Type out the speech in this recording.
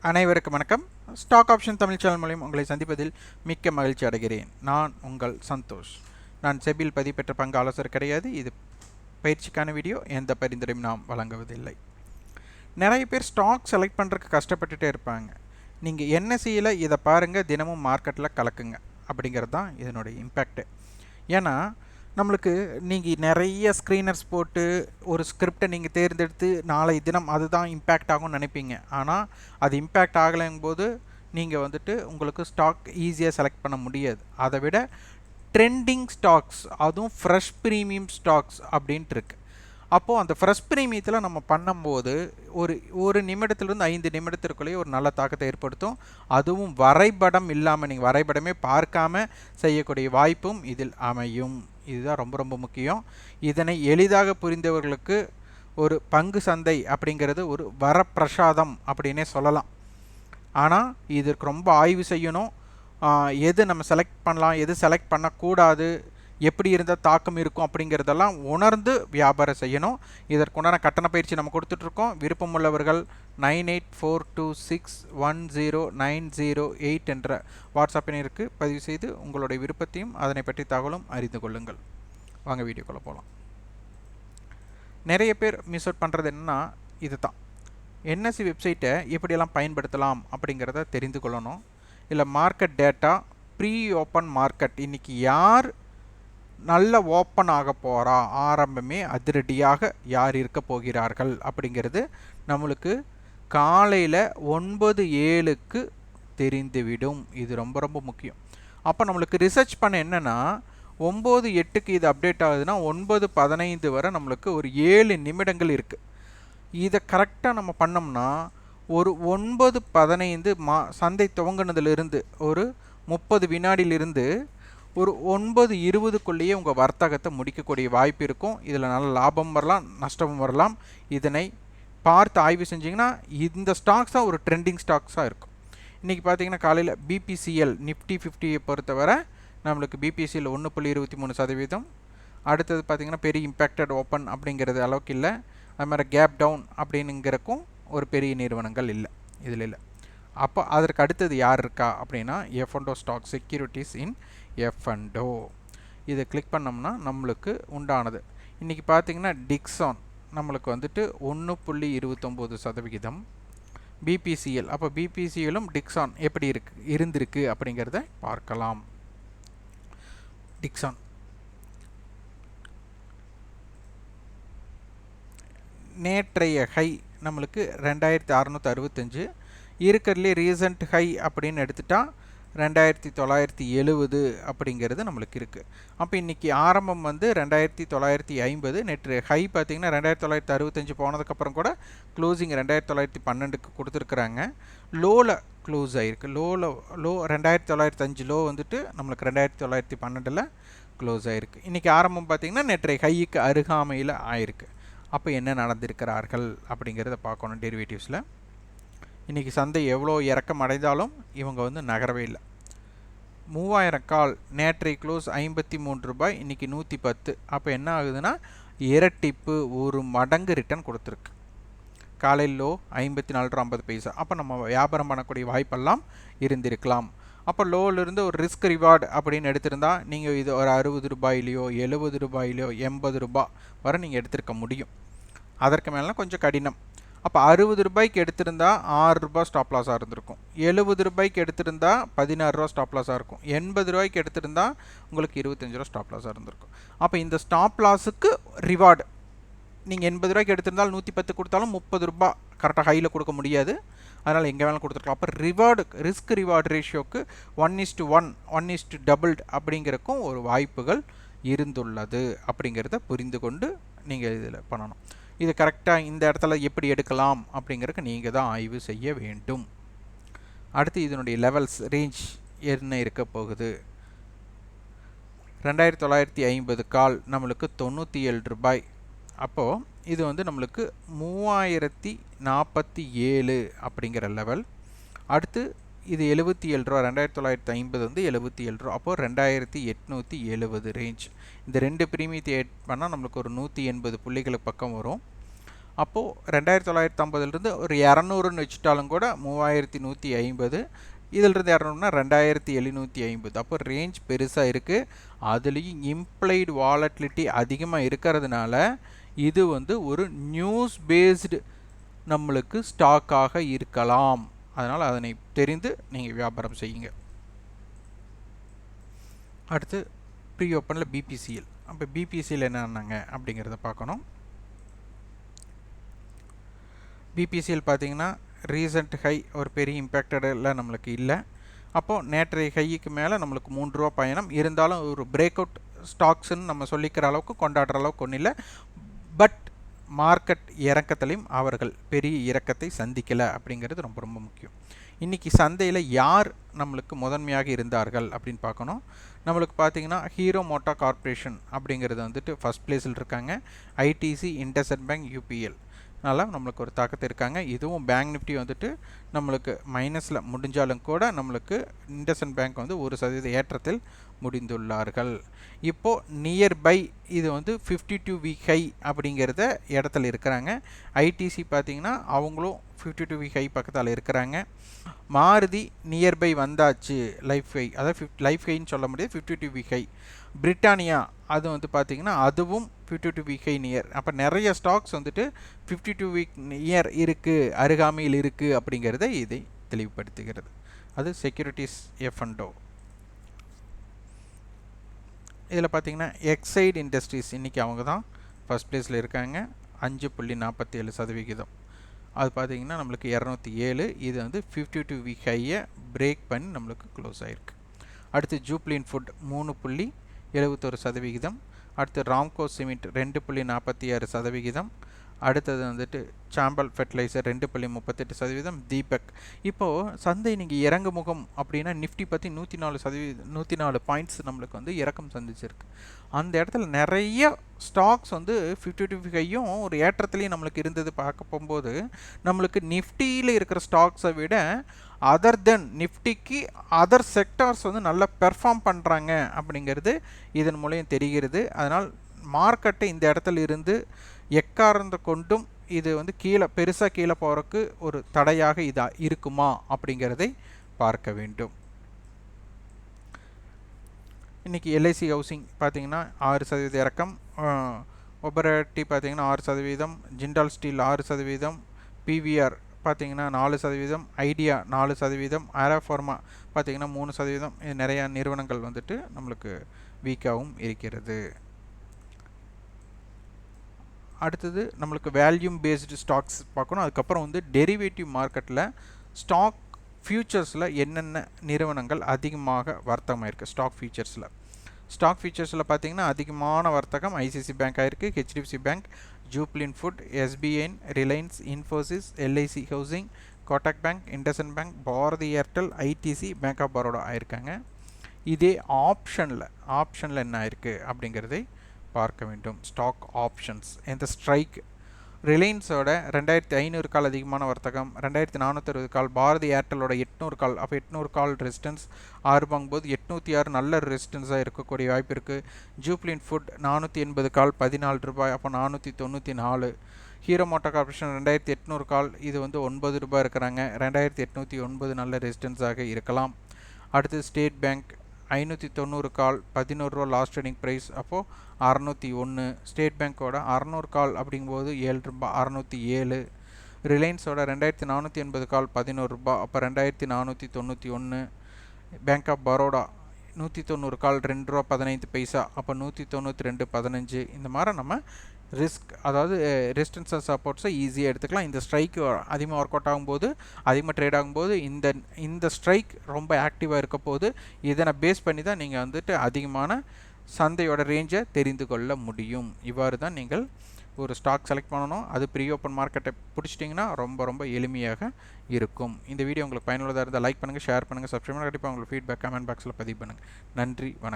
அனைவருக்கும் வணக்கம். Stock option Tamil channel மூலம் உங்களை சந்திப்பதில் மிக்க மகிழ்ச்சி அடைகிறேன். நான் உங்கள் சந்தோஷ். நான் செபியில் பதிவு பெற்ற பங்கு ஆலோசகர் கிடையாது. இது பயிற்சிக்கான வீடியோ. எந்த பரிந்துரையும் நாம் வழங்குவதில்லை. நிறைய பேர் ஸ்டாக் செலக்ட் பண்ணுறதுக்கு கஷ்டப்பட்டுட்டே இருப்பாங்க. நீங்கள் என்எஸ்சியில் இதை பாருங்கள், தினமும் மார்க்கெட்டில் கலக்குங்க அப்படிங்கிறது தான் இதனுடைய இம்பேக்ட்டு. ஏன்னா நம்மளுக்கு நீங்கள் நிறைய ஸ்க்ரீனர்ஸ் போட்டு ஒரு ஸ்கிரிப்டை நீங்கள் தேர்ந்தெடுத்து நாளை தினம் அதுதான் இம்பேக்ட் ஆகும்னு நினைப்பீங்க. ஆனால் அது இம்பேக்ட் ஆகலைங்கும்போது நீங்கள் உங்களுக்கு ஸ்டாக் ஈஸியாக செலக்ட் பண்ண முடியாது. அதை விட ட்ரெண்டிங் ஸ்டாக்ஸ், அதுவும் ஃப்ரெஷ் ப்ரீமியம் ஸ்டாக்ஸ் அப்படின்ட்டு இருக்குது. அப்போது அந்த ஃப்ரெஷ் ப்ரீமியத்தில் நம்ம பண்ணும்போது ஒரு நிமிடத்துலேருந்து 5 நிமிடத்திற்குள்ளேயே ஒரு நல்ல தாக்கத்தை ஏற்படுத்தும். அதுவும் வரைபடம் இல்லாமல், நீங்கள் வரைபடமே பார்க்காம செய்யக்கூடிய வாய்ப்பும் இதில் அமையும். இதுதான் ரொம்ப ரொம்ப முக்கியம். இதனை எளிதாக புரிந்தவர்களுக்கு ஒரு பங்கு சந்தை அப்படிங்கிறது ஒரு வரப்பிரசாதம் அப்படின்னே சொல்லலாம். ஆனால் இதற்கு ரொம்ப ஆய்வு செய்யணும். எது நம்ம செலக்ட் பண்ணலாம், எது செலக்ட் பண்ணக்கூடாது, எப்படி இருந்தால் தாக்கம் இருக்கும் அப்படிங்கிறதெல்லாம் உணர்ந்து வியாபாரம் செய்யணும். இதற்குண்டான கட்டண பயிற்சி நம்ம கொடுத்துட்ருக்கோம். விருப்பமுள்ளவர்கள் 9842610908 என்ற வாட்ஸ்அப் எண்ணிற்கு பதிவு செய்து உங்களுடைய விருப்பத்தையும் அதனை பற்றி தகவலும் அறிந்து கொள்ளுங்கள். வாங்க வீடியோக்குள்ளே போகலாம். நிறைய பேர் மிஸ் அவுட் பண்ணுறது என்னன்னா இது தான். என்எஸ்சி வெப்சைட்டை எப்படியெல்லாம் பயன்படுத்தலாம் அப்படிங்கிறத தெரிந்து கொள்ளணும். இல்லை market data, free open market, இன்றைக்கி யார் நல்ல ஓப்பன் ஆக போகிறா, ஆரம்பமே அதிரடியாக யார் இருக்க போகிறார்கள் அப்படிங்கிறது நம்மளுக்கு காலையில் 9:07 தெரிந்துவிடும். இது ரொம்ப ரொம்ப முக்கியம். அப்போ நம்மளுக்கு ரிசர்ச் பண்ண என்னென்னா 9:08 இது அப்டேட் ஆகுதுன்னா 9:15 வரை நம்மளுக்கு ஒரு 7 நிமிடங்கள் இருக்குது. இதை கரெக்டாக நம்ம பண்ணோம்னா ஒரு 9:15 சந்தை துவங்கினதுலேருந்து ஒரு 30 வினாடியிலிருந்து ஒரு 9:20க்குள்ளேயே உங்கள் வர்த்தகத்தை முடிக்கக்கூடிய வாய்ப்பு இருக்கும். இதில் நல்ல லாபம் வரலாம், நஷ்டமும் வரலாம். இதனை பார்த்து ஆய்வு செஞ்சிங்கன்னா இந்த ஸ்டாக்ஸ் தான் ஒரு ட்ரெண்டிங் ஸ்டாக்ஸாக இருக்கும். இன்றைக்கி பார்த்தீங்கன்னா காலையில் பிபிசிஎல் நிஃப்டி 50யை பொறுத்தவரை நம்மளுக்கு பிபிசிஎல் 1.23%. அடுத்தது பார்த்திங்கன்னா பெரிய இம்பேக்டட் ஓப்பன் அப்படிங்கிறது அளவுக்கு இல்லை. அது மாதிரி கேப் டவுன் அப்படிங்கிறக்கும் ஒரு பெரிய நிறுவனங்கள் இல்லை, இதில் இல்லை. அப்போ அதற்கு அடுத்தது யார் இருக்கா அப்படின்னா F&O ஸ்டாக், செக்யூரிட்டிஸ் இன் F&O. இதை கிளிக் பண்ணோம்னா நம்மளுக்கு உண்டானது இன்றைக்கி பார்த்திங்கன்னா டிக்ஸான் நம்மளுக்கு 1.29%. பிபிசிஎல், அப்போ பிபிசிஎலும் டிக்ஸான் எப்படி இருந்திருக்கு அப்படிங்கிறத பார்க்கலாம். டிக்ஸான் நேற்றைய ஹை நம்மளுக்கு 2665, இருக்கிறதுலே ரீசன்ட் ஹை அப்படின்னு எடுத்துட்டா 2970 அப்படிங்கிறது நம்மளுக்கு இருக்குது. அப்போ இன்றைக்கி ஆரம்பம் 2950, நேற்று ஹை பார்த்திங்கன்னா 2965 போனதுக்கப்புறம் கூட க்ளோசிங் 2912க்கு கொடுத்துருக்குறாங்க. லோவில் க்ளோஸ் ஆகிருக்கு. லோ 2905 லோ நம்மளுக்கு 2912 க்ளோஸ் ஆகிருக்கு. இன்றைக்கி ஆரம்பம் பார்த்திங்கன்னா நேற்றைய ஹைக்கு அருகாமையில் ஆயிருக்கு. அப்போ என்ன நடந்திருக்கிறார்கள் அப்படிங்கிறத பார்க்கணும். டெரிவேட்டிவ்ஸில் இன்றைக்கி சந்தை எவ்வளோ இறக்கம் அடைந்தாலும் இவங்க நகரவே இல்லை. 3000 கால், நேற்றைய க்ளோஸ் 53 ரூபாய், இன்றைக்கி 110. அப்போ என்ன ஆகுதுன்னா இரட்டிப்பு, ஒரு மடங்கு ரிட்டர்ன் கொடுத்துருக்கு. காலையில் லோ 54.50. அப்போ நம்ம வியாபாரம் பண்ணக்கூடிய வாய்ப்பெல்லாம் இருந்திருக்கலாம். அப்போ லோவிலிருந்து ஒரு ரிஸ்க் ரிவார்டு அப்படின்னு எடுத்திருந்தா நீங்கள் இது ஒரு 60 ரூபாயிலையோ 70 ரூபாயிலையோ 80 ரூபாய் வரை நீங்கள் எடுத்திருக்க முடியும். அதற்கு மேலாம் கொஞ்சம் கடினம். அப்போ 60 ரூபாய்க்கு எடுத்திருந்தா 6 ரூபாய் ஸ்டாப் லாஸாக இருந்திருக்கும். 70 ரூபாய்க்கு எடுத்திருந்தா 16 ரூபா ஸ்டாப் லாஸாக இருக்கும். 80 ரூபாய்க்கு எடுத்திருந்தா உங்களுக்கு 25 ரூபா ஸ்டாப் லாஸாக இருந்திருக்கும். அப்போ இந்த ஸ்டாப் லாஸுக்கு ரிவார்டு நீங்கள் 80 ரூபாய்க்கு எடுத்திருந்தால் 110 கொடுத்தாலும் 30 ரூபா கரெக்டாக ஹையில் கொடுக்க முடியாது. அதனால் எங்கே வேணாலும் கொடுத்துருக்கலாம். அப்போ ரிவார்டு, ரிஸ்க் ரிவார்டு ரேஷியோக்கு 1:1, 1:2 அப்படிங்கிறக்கும் ஒரு வாய்ப்புகள் இருந்துள்ளது அப்படிங்கிறத புரிந்து கொண்டு நீங்கள் இதில் பண்ணணும். இது கரெக்டாக இந்த இடத்துல எப்படி எடுக்கலாம் அப்படிங்கிறதுக்கு நீங்கள் தான் ஆய்வு செய்ய வேண்டும். அடுத்து இதனுடைய லெவல்ஸ், ரேஞ்ச் என்ன இருக்க போகுது. 2950 கால் நம்மளுக்கு 97 ரூபாய். அப்போது இது நம்மளுக்கு 3047 அப்படிங்கிற லெவல். அடுத்து இது 77 ரூபா, 2950 77 ரூபா. அப்போது 2870 ரேஞ்ச். இந்த ரெண்டு ப்ரீமியத்தை ஆட் பண்ணால் நம்மளுக்கு ஒரு 180 புள்ளிகளுக்கு பக்கம் வரும். அப்போது 2950 ஒரு 200ன்னு வச்சுட்டாலும் கூட 3150, இதிலிருந்து 200னா 2750. அப்போ ரேஞ்ச் பெருசாக இருக்குது. அதுலேயும் இம்ப்ளைடு வாலட்டிலிட்டி அதிகமாக இருக்கிறதுனால இது ஒரு நியூஸ் பேஸ்டு நம்மளுக்கு ஸ்டாக்காக இருக்கலாம். அதனால் அதனை தெரிந்து நீங்கள் வியாபாரம் செய்யுங்க. அடுத்து ப்ரீ ஓப்பனில் பிபிசிஎல். அப்போ பிபிசிஎல் என்னன்னாங்க அப்படிங்கிறத பார்க்கணும். பிபிசிஎல் பார்த்தீங்கன்னா ரீசன்ட் ஹை ஒரு பெரிய இம்பேக்டடில் நம்மளுக்கு இல்லை. அப்போது நேற்றைய ஹைக்கு மேலே நம்மளுக்கு 3 ரூபா பயணம் இருந்தாலும் ஒரு பிரேக் அவுட் ஸ்டாக்ஸ்ன்னு நம்ம சொல்லிக்கிற அளவுக்கு கொண்டாடுற அளவுக்கு ஒன்றும் இல்லை. பட் மார்க்கெட் இறக்கத்திலையும் அவர்கள் பெரிய இறக்கத்தை சந்திக்கலை அப்படிங்கிறது ரொம்ப ரொம்ப முக்கியம். இன்றைக்கி சந்தையில் யார் நம்மளுக்கு முதன்மையாக இருந்தார்கள் அப்படின்னு பார்க்கணும். நம்மளுக்கு பார்த்தீங்கன்னா ஹீரோ மோட்டார் கார்ப்பரேஷன் அப்படிங்கிறது ஃபஸ்ட் பிளேஸில் இருக்காங்க. ஐடிசி, இண்டஸ்இண்ட் பேங்க், யூபிஎல் அதனால் நம்மளுக்கு ஒரு தாக்கத்தை இருக்காங்க. இதுவும் பேங்க் நிஃப்டி நம்மளுக்கு மைனஸில் முடிஞ்சாலும் கூட நம்மளுக்கு இண்டஸ்இண்ட் பேங்க் 1% ஏற்றத்தில் முடிந்துள்ளார்கள். இப்போது நியர்பை இது 52 வீக் ஹை அப்படிங்கிறத இடத்துல இருக்கிறாங்க. ஐடிசி பார்த்திங்கன்னா அவங்களும் 52 வீக் ஹை பக்கத்தில் இருக்கிறாங்க. மாருதி நியர்பை வந்தாச்சு லைஃப் ஹை, அதாவது லைஃப் ஹைன்னு சொல்ல முடியாது, 52 வீக் ஹை. பிரிட்டானியா அது பார்த்திங்கன்னா அதுவும் 52 வீக் ஹை நியர். அப்போ நிறைய ஸ்டாக்ஸ் 52 வீக் நியர் இருக்குது, அருகாமையில் இருக்குது அப்படிங்கிறத இதை தெளிவுபடுத்துகிறது. அது செக்யூரிட்டிஸ் எஃப்&ஓ. இதில் பார்த்திங்கன்னா எக்ஸைட் இண்டஸ்ட்ரீஸ் இன்றைக்கி அவங்க தான் ஃபஸ்ட் பிளேஸில் இருக்காங்க. 5.47%. அது பார்த்திங்கன்னா நம்மளுக்கு 207. இது 52 வீக் ஹையை பிரேக் பண்ணி நம்மளுக்கு க்ளோஸ் ஆகிருக்கு. அடுத்து ஜூப்ளின் ஃபுட் 3.71%. அடுத்து ராம்கோ சிமெண்ட் 2.46%. அடுத்தது சாம்பல் ஃபெர்டிலைசர் 2.38%. தீபக். இப்போது சந்தை நீங்கள் இறங்கு முகம் அப்படின்னா நிஃப்டி பற்றி 104 பாயிண்ட்ஸ் நம்மளுக்கு இறக்கம் சந்திச்சிருக்கு. அந்த இடத்துல நிறைய ஸ்டாக்ஸ் 52 வீக்கையும் ஒரு ஏற்றத்துலேயும் நம்மளுக்கு இருந்தது. பார்க்க போகும்போது நம்மளுக்கு நிஃப்டியில் இருக்கிற ஸ்டாக்ஸை விட அதர் தென் நிஃப்டிக்கு அதர் செக்டார்ஸ் நல்லா பெர்ஃபார்ம் பண்ணுறாங்க அப்படிங்கிறது இதன் மூலம் தெரிகிறது. அதனால் மார்க்கெட்டை இந்த இடத்துல இருந்து எக்காரணத்தை கொண்டும் இது கீழே பெருசாக கீழே போகிறதுக்கு ஒரு தடையாக இருக்குமா அப்படிங்கிறதை பார்க்க வேண்டும். இன்றைக்கி எல்ஐசி ஹவுசிங் பார்த்திங்கன்னா 6% இறக்கம், ஒபரட்டி பார்த்திங்கன்னா 6%, ஜிண்டால் ஸ்டீல் 6%, பிவிஆர் பார்த்திங்கன்னா 4%, ஐடியா 4%, ஆராஃபார்மா பார்த்திங்கன்னா 3%. இது நிறையா நிறுவனங்கள் நம்மளுக்கு வீக்காகவும் இருக்கிறது. அடுத்தது நம்மளுக்கு வேல்யூம் பேஸ்டு ஸ்டாக்ஸ் பார்க்கணும். அதுக்கப்புறம் டெரிவேட்டிவ் மார்க்கெட்டில் ஸ்டாக் ஃபியூச்சர்ஸில் என்னென்ன நிறுவனங்கள் அதிகமாக வர்த்தகமாக இருக்குது. ஸ்டாக் ஃபியூச்சர்ஸில் பார்த்திங்கன்னா அதிகமான வர்த்தகம் ஐசிசி பேங்க் ஆகிருக்கு, ஹெச்டிஎஃப்சி பேங்க், ஜூப்ளின் ஃபுட், எஸ்பிஐன், Reliance, Infosys, LIC housing, Kotak bank, IndusInd bank, Bharti Airtel, ITC, bank of Baroda ஆகிருக்காங்க. இதே ஆப்ஷனில் என்ன ஆயிருக்கு அப்படிங்கிறதை பார்க்க வேண்டும். ஸ்டாக் ஆப்ஷன்ஸ் இந்த ஸ்ட்ரைக் ரிலையன்ஸோட 2500 கால் அதிகமான வர்த்தகம், 2460 கால், பாரதி ஏர்டெலோட 800 கால். அப்போ 800 கால் ரெசிஸ்டன்ஸ் 6 வாங்கும்போது 806 நல்ல ரெசிஸ்டன்ஸாக இருக்கக்கூடிய வாய்ப்பு இருக்குது. ஜூப்ளின் ஃபுட் 480 கால் 14 ரூபாய், அப்போ 494. ஹீரோ மோட்டார் கார்பரேஷன் 2800 கால், இது 9 ரூபாய் இருக்கிறாங்க, 2809 நல்ல ரெசிஸ்டன்ஸாக இருக்கலாம். அடுத்து ஸ்டேட் பேங்க் 590 கால் 11 ரூபா லாஸ்ட் ட்ரேடிங் ப்ரைஸ், அப்போது 601. ஸ்டேட் பேங்க்கோட 600 கால் அப்படிங்கும்போது 7 ரூபா, 607. ரிலையன்ஸோட 2480 கால் 11 ரூபா, அப்போ 2491. பேங்க் ஆஃப் பரோடா 190 கால் 2 ரூபா 15 பைசா, அப்போ 192.15. இந்த மாதிரி நம்ம ரிஸ்க், அதாவது ரெசிஸ்டன்ஸ் அண்ட் சப்போர்ட்ஸை ஈஸியாக எடுத்துக்கலாம். இந்த ஸ்ட்ரைக் அதிகமாக ஒர்க் அவுட் ஆகும்போது, அதிகமாக ட்ரேட் ஆகும்போது இந்த ஸ்ட்ரைக் ரொம்ப ஆக்டிவாக இருக்க போது இதனை பேஸ் பண்ணி தான் நீங்கள் அதிகமான சந்தையோட ரேஞ்சை தெரிந்து கொள்ள முடியும். இவ்வாறு தான் நீங்கள் ஒரு ஸ்டாக் செலக்ட் பண்ணணும். அது ப்ரீ ஓப்பன் மார்க்கெட்டை பிடிச்சிட்டிங்கன்னா ரொம்ப ரொம்ப எளிமையாக இருக்கும். இந்த வீடியோ உங்களுக்கு பயனுள்ளதாக இருந்தால் லைக் பண்ணுங்கள், ஷேர் பண்ணுங்கள், சப்ஸ்கிரைப் பண்ணுங்கள். கண்டிப்பாக உங்களுக்கு ஃபீட்பேக் கமெண்ட் பாக்ஸில் பதிவு பண்ணுங்கள். நன்றி, வணக்கம்.